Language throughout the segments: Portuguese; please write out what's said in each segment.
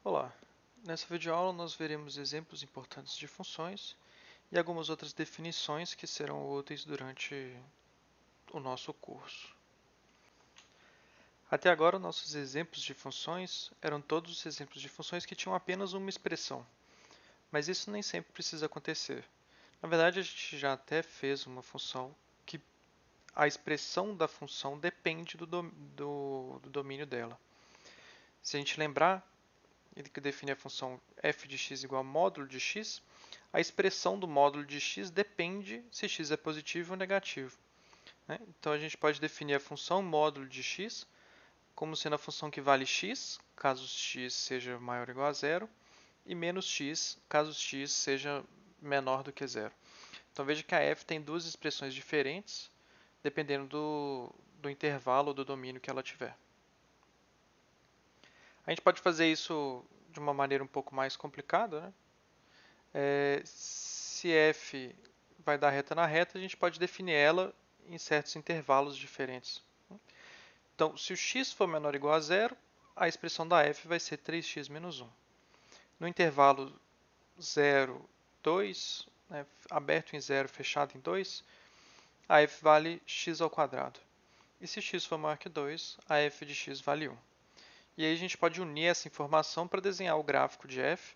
Olá! Nessa videoaula nós veremos exemplos importantes de funções e algumas outras definições que serão úteis durante o nosso curso. Até agora, nossos exemplos de funções eram todos exemplos de funções que tinham apenas uma expressão, mas isso nem sempre precisa acontecer. Na verdade, a gente já até fez uma função que a expressão da função depende do domínio dela. Se a gente lembrar, ele que define a função f de x igual a módulo de x, a expressão do módulo de x depende se x é positivo ou negativo, né? Então, a gente pode definir a função módulo de x como sendo a função que vale x, caso x seja maior ou igual a zero, e menos x, caso x seja menor do que zero. Então, veja que a f tem duas expressões diferentes, dependendo do intervalo ou do domínio que ela tiver. A gente pode fazer isso de uma maneira um pouco mais complicada, né? Se f vai dar reta na reta, a gente pode definir ela em certos intervalos diferentes. Então, se o x for menor ou igual a zero, a expressão da f vai ser 3x menos 1. No intervalo 0, 2, né, aberto em 0, fechado em 2, a f vale x ao quadrado. E se x for maior que 2, a f de x vale 1. E aí a gente pode unir essa informação para desenhar o gráfico de f.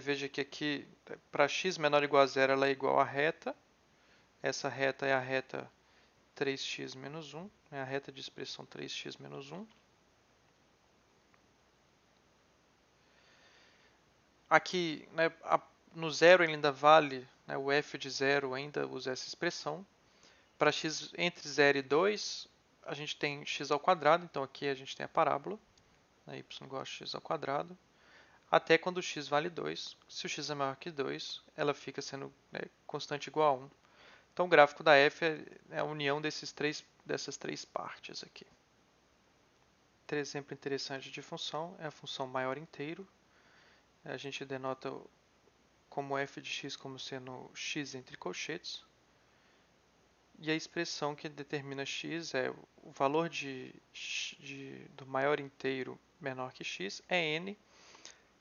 Veja que aqui, para x menor ou igual a zero, ela é igual à reta. Essa reta é a reta 3x menos 1, é a reta de expressão 3x menos 1. Aqui, né, no zero ele ainda vale, né, o f de zero ainda usa essa expressão. Para x entre 0 e 2, a gente tem x ao quadrado, então aqui a gente tem a parábola, né, y igual a x ao quadrado, até quando x vale 2. Se o x é maior que 2, ela fica sendo, né, constante igual a 1. Então, o gráfico da f é a união dessas três partes aqui. Outro exemplo interessante de função é a função maior inteiro. A gente denota como f de x como sendo x entre colchetes. E a expressão que determina x é o valor do maior inteiro menor que x é n,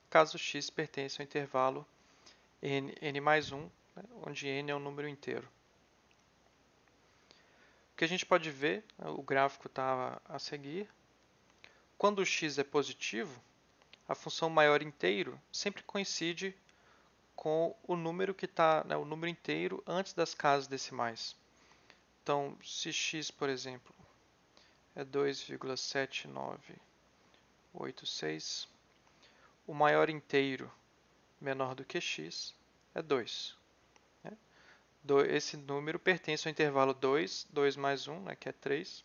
caso x pertença ao intervalo n mais 1, né, onde n é um número inteiro. O que a gente pode ver, o gráfico está a seguir. Quando o x é positivo, a função maior inteiro sempre coincide com o número que está, né, o número inteiro antes das casas decimais. Então, se x, por exemplo, é 2,7986, o maior inteiro menor do que x é 2. Né? Esse número pertence ao intervalo 2, 2 mais 1, né, que é 3.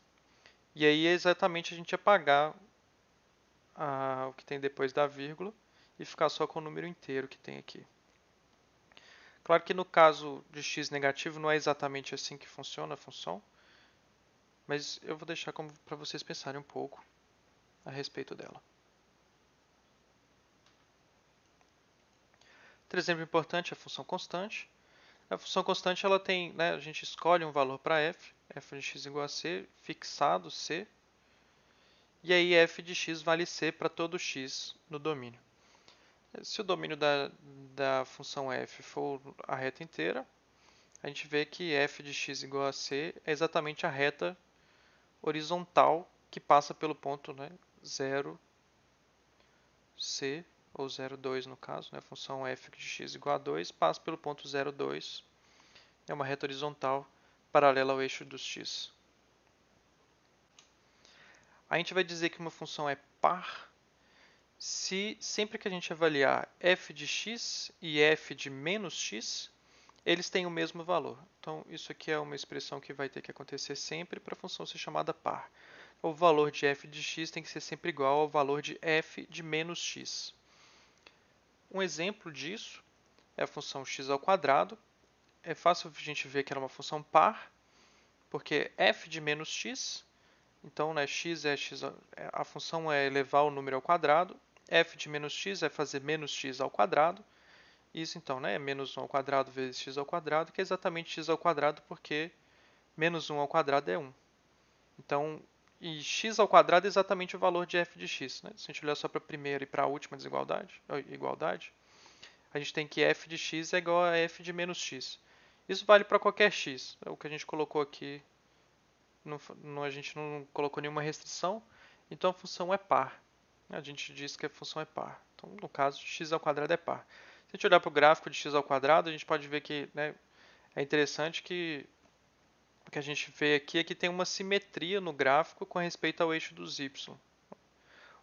E aí é exatamente a gente apagar o que tem depois da vírgula e ficar só com o número inteiro que tem aqui. Claro que no caso de x negativo não é exatamente assim que funciona a função, mas eu vou deixar para vocês pensarem um pouco a respeito dela. Outro exemplo importante é a função constante. A função constante ela tem, né, a gente escolhe um valor para f de x igual a c, fixado c, e aí f de x vale c para todo x no domínio. Se o domínio da função f for a reta inteira, a gente vê que f de x igual a c é exatamente a reta horizontal que passa pelo ponto, né, 0, c, ou 0, 2 no caso. Né, a função f de x igual a 2 passa pelo ponto 0, 2. É uma reta horizontal paralela ao eixo dos x. A gente vai dizer que uma função é par se sempre que a gente avaliar f de x e f de menos x, eles têm o mesmo valor. Então, isso aqui é uma expressão que vai ter que acontecer sempre para a função ser chamada par. O valor de f de x tem que ser sempre igual ao valor de f de menos x. Um exemplo disso é a função x ao quadrado. É fácil a gente ver que ela é uma função par, porque f de menos x, então, né, a função é elevar o número ao quadrado, f de menos x é fazer menos x ao quadrado. Isso, então, né, é menos 1 ao quadrado vezes x ao quadrado, que é exatamente x ao quadrado, porque menos 1 ao quadrado é 1. Então, E x ao quadrado é exatamente o valor de f de x. Né? Se a gente olhar só para a primeira e para a última desigualdade, igualdade, a gente tem que f de x é igual a f de menos x. Isso vale para qualquer x. É o que a gente colocou aqui, a gente não colocou nenhuma restrição, então a função é par. A gente diz que a função é par. Então, no caso, x ao quadrado é par. Se a gente olhar para o gráfico de x ao quadrado, a gente pode ver que, né, é interessante que o que a gente vê aqui é que tem uma simetria no gráfico com respeito ao eixo dos y.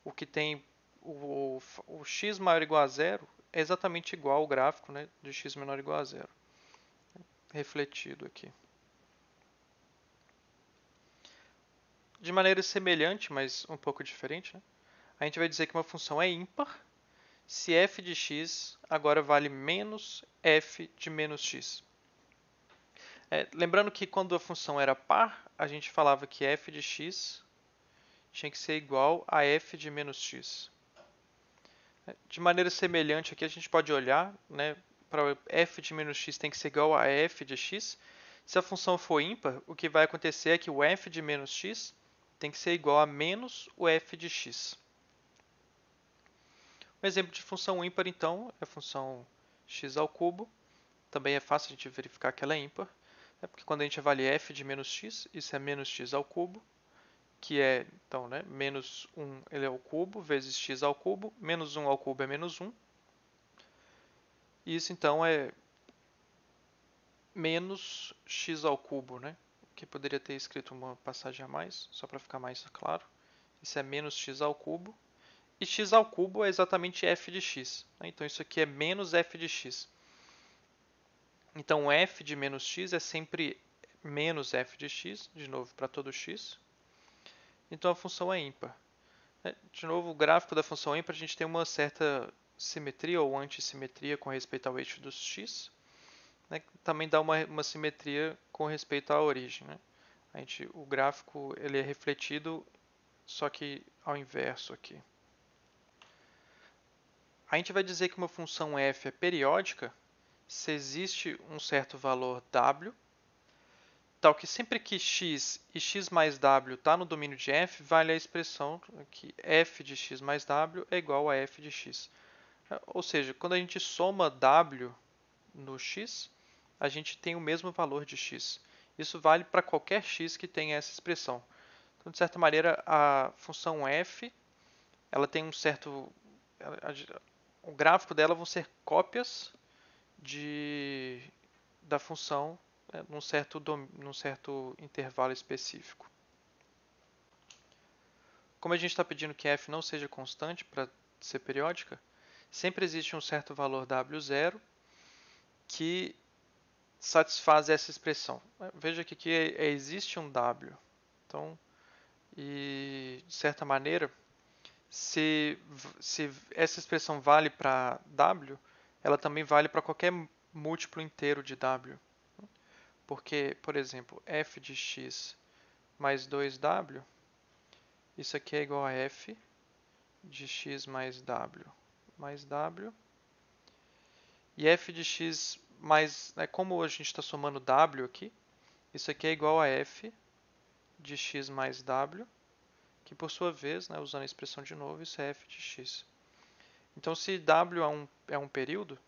O que tem o x maior ou igual a zero é exatamente igual ao gráfico, né, de x menor ou igual a zero, refletido aqui. De maneira semelhante, mas um pouco diferente, né, a gente vai dizer que uma função é ímpar se f de x agora vale menos f de menos x. Lembrando que quando a função era par, a gente falava que f de x tinha que ser igual a f de menos x. De maneira semelhante aqui, a gente pode olhar, né, para f de menos x tem que ser igual a f de x. Se a função for ímpar, o que vai acontecer é que o f de menos x tem que ser igual a menos o f de x. Um exemplo de função ímpar, então, é a função x ao cubo. Também é fácil a gente verificar que ela é ímpar, né, porque quando a gente avalia f de menos x, isso é menos x ao cubo, que é, então, né, menos 1 ele é ao cubo, vezes x ao cubo, menos 1 ao cubo é menos 1. E isso, então, é menos x ao cubo, né? Que poderia ter escrito uma passagem a mais, só para ficar mais claro. Isso é menos x ao cubo. E x ao cubo é exatamente f de x. Né? Então, isso aqui é menos f de x. Então, f de menos x é sempre menos f de x, de novo, para todo x. Então, a função é ímpar. De novo, o gráfico da função ímpar, a gente tem uma certa simetria ou antissimetria com respeito ao eixo dos x. Né? Também dá uma simetria com respeito à origem. Né? O gráfico ele é refletido, só que ao inverso aqui. A gente vai dizer que uma função f é periódica se existe um certo valor w, tal que sempre que x e x mais w está no domínio de f, vale a expressão que f de x mais w é igual a f de x. Ou seja, quando a gente soma w no x, a gente tem o mesmo valor de x. Isso vale para qualquer x que tenha essa expressão. Então, de certa maneira, a função f, ela tem um certo... o gráfico dela vão ser cópias da função, né, num certo intervalo específico. Como a gente está pedindo que f não seja constante para ser periódica, sempre existe um certo valor w0 que satisfaz essa expressão. Veja que aqui existe um w. Então, e de certa maneira, se essa expressão vale para w, ela também vale para qualquer múltiplo inteiro de w. Porque, por exemplo, f de x mais 2w, isso aqui é igual a f de x mais w. E f de x mais, né, como a gente está somando w aqui, isso aqui é igual a f de x mais w, que por sua vez, né, usando a expressão de novo, isso é f de x. Então, se w é um período,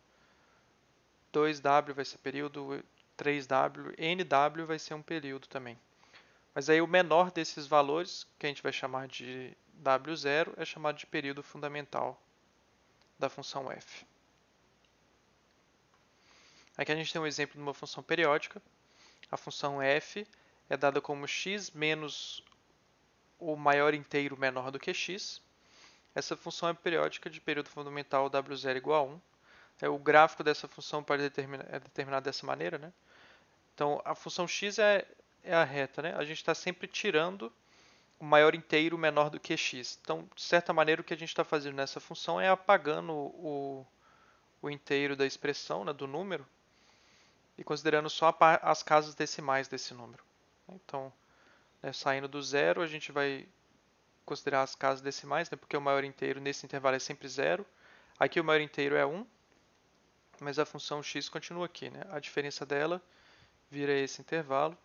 2w vai ser período, 3w, nw vai ser um período também. Mas aí o menor desses valores, que a gente vai chamar de w0, é chamado de período fundamental da função f. Aqui a gente tem um exemplo de uma função periódica. A função f é dada como x menos o maior inteiro menor do que x. Essa função é periódica de período fundamental w0 igual a 1. O gráfico dessa função pode é determinado dessa maneira. Né? Então, a função x é a reta. Né? A gente está sempre tirando o maior inteiro menor do que x. Então, de certa maneira, o que a gente está fazendo nessa função é apagando o inteiro da expressão, né, do número, e considerando só as casas decimais desse número. Então, saindo do zero, a gente vai considerar as casas decimais, né, porque o maior inteiro nesse intervalo é sempre zero. Aqui o maior inteiro é 1, mas a função x continua aqui. Né? A diferença dela vira esse intervalo,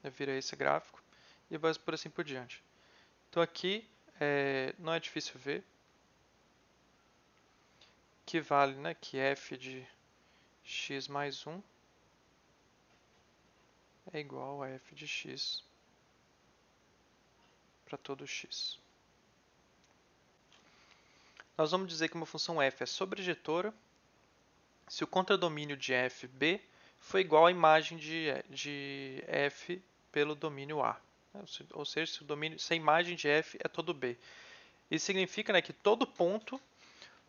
vira esse gráfico, e vai por assim por diante. Então aqui não é difícil ver que vale, né, que f de x mais 1 é igual a f de x para todo x. Nós vamos dizer que uma função f é sobrejetora se o contradomínio de f, b, for igual à imagem de f pelo domínio A. Ou seja, se a imagem de f é todo B. Isso significa, né, que todo ponto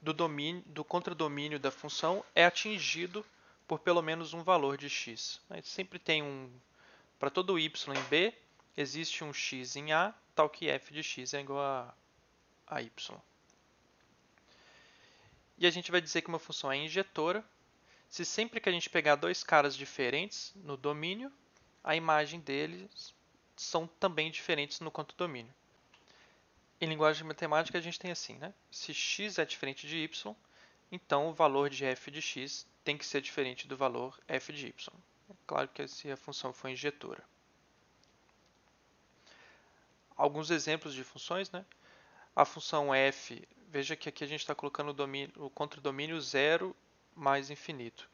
do contradomínio da função é atingido por pelo menos um valor de x. Sempre tem para todo y em B, existe um x em A, tal que f de x é igual a y. E a gente vai dizer que uma função é injetora se sempre que a gente pegar dois caras diferentes no domínio, a imagem deles são também diferentes no contradomínio. Em linguagem matemática a gente tem assim, né? Se x é diferente de y, então o valor de f de x tem que ser diferente do valor f de y. É claro que se a função for injetora. Alguns exemplos de funções, né? A função f, veja que aqui a gente está colocando o contradomínio zero mais infinito.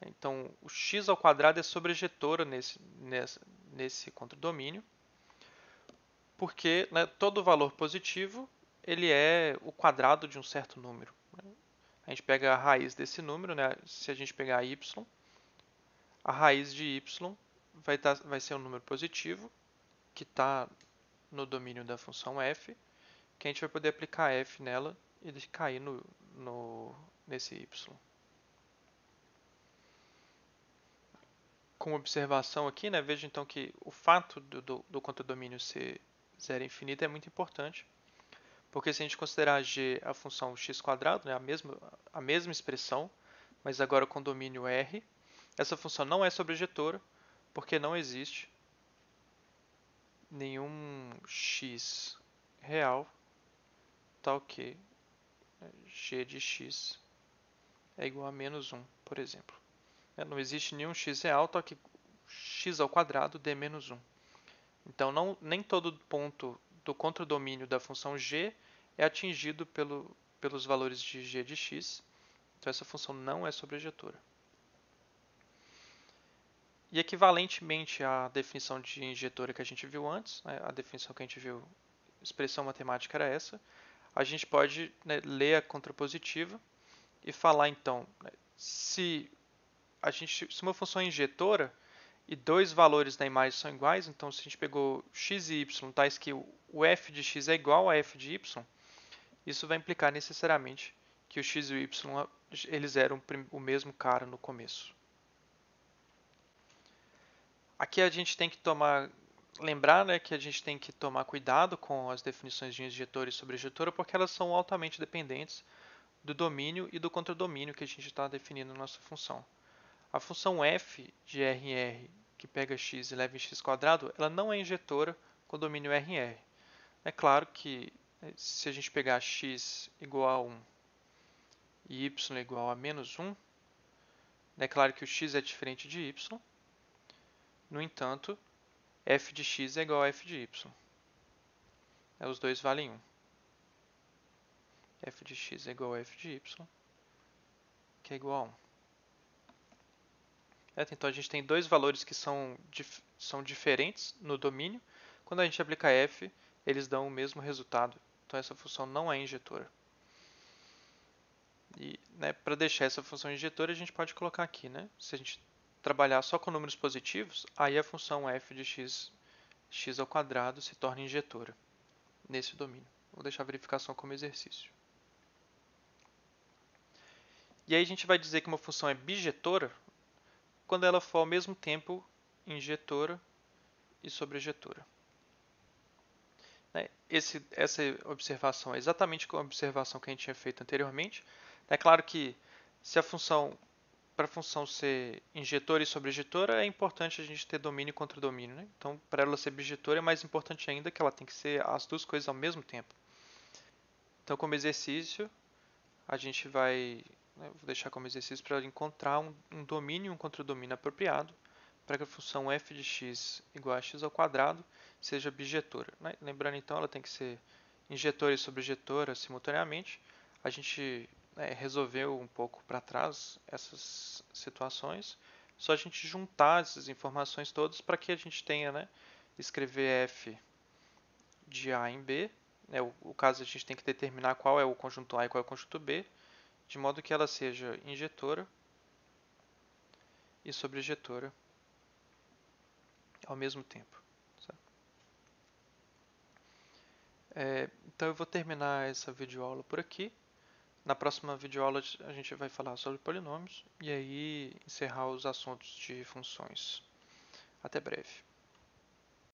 Então, o x ao quadrado é sobrejetora nesse contradomínio, porque, né, todo valor positivo ele é o quadrado de um certo número. A gente pega a raiz desse número, né, se a gente pegar y, a raiz de y vai ser um número positivo, que está no domínio da função f, que a gente vai poder aplicar f nela e cair nesse y. Com observação aqui, né, veja então que o fato do contradomínio ser zero infinito é muito importante, porque se a gente considerar g a função x², né, a mesma expressão, mas agora com domínio R, essa função não é sobrejetora, porque não existe nenhum x real tal que g de x é igual a menos 1, por exemplo. Não existe nenhum x real tal que x ao quadrado dê menos 1. Então, nem todo ponto do contradomínio da função g é atingido pelos valores de g de x. Então, essa função não é sobrejetora. E equivalentemente à definição de injetora que a gente viu antes, né, a definição que a gente viu, expressão matemática era essa, a gente pode, né, ler a contrapositiva e falar então, né, se uma função é injetora e dois valores da imagem são iguais, então se a gente pegou x e y, tais que o f de x é igual a f de y, isso vai implicar necessariamente que o x e o y eles eram o mesmo cara no começo. Aqui a gente tem que lembrar, né, que a gente tem que tomar cuidado com as definições de injetora e sobrejetora, porque elas são altamente dependentes do domínio e do contradomínio que a gente está definindo na nossa função. A função f de RR, que pega x e leva em x², ela não é injetora com domínio RR. É claro que se a gente pegar x igual a 1 e y igual a menos 1, é claro que o x é diferente de y. No entanto, f de x é igual a f de y. Os dois valem 1. F de x é igual a f de y, que é igual a 1. Então a gente tem dois valores que são diferentes no domínio. Quando a gente aplica f, eles dão o mesmo resultado. Então essa função não é injetora. E, né, para deixar essa função injetora, a gente pode colocar aqui, né? Se a gente trabalhar só com números positivos, aí a função f de x ao quadrado se torna injetora nesse domínio. Vou deixar a verificação como exercício. E aí a gente vai dizer que uma função é bijetora quando ela for ao mesmo tempo injetora e sobrejetora. Essa observação é exatamente a observação que a gente tinha feito anteriormente. É claro que se para a função ser injetora e sobrejetora, é importante a gente ter domínio e contradomínio. Né? Então, para ela ser bijetora, é mais importante ainda que ela tem que ser as duas coisas ao mesmo tempo. Então, como exercício, a gente vai, vou deixar como exercício para encontrar um domínio e um contradomínio apropriado para que a função f de x igual a x ao quadrado seja bijetora, né? Lembrando então, ela tem que ser injetora e sobrejetora simultaneamente. A gente, né, resolveu um pouco para trás essas situações. Só a gente juntar essas informações todas para que a gente tenha, né, escrever f de A em B. Né, o caso a gente tem que determinar qual é o conjunto A e qual é o conjunto B, de modo que ela seja injetora e sobrejetora ao mesmo tempo. Então eu vou terminar essa videoaula por aqui. Na próxima videoaula a gente vai falar sobre polinômios e aí encerrar os assuntos de funções. Até breve.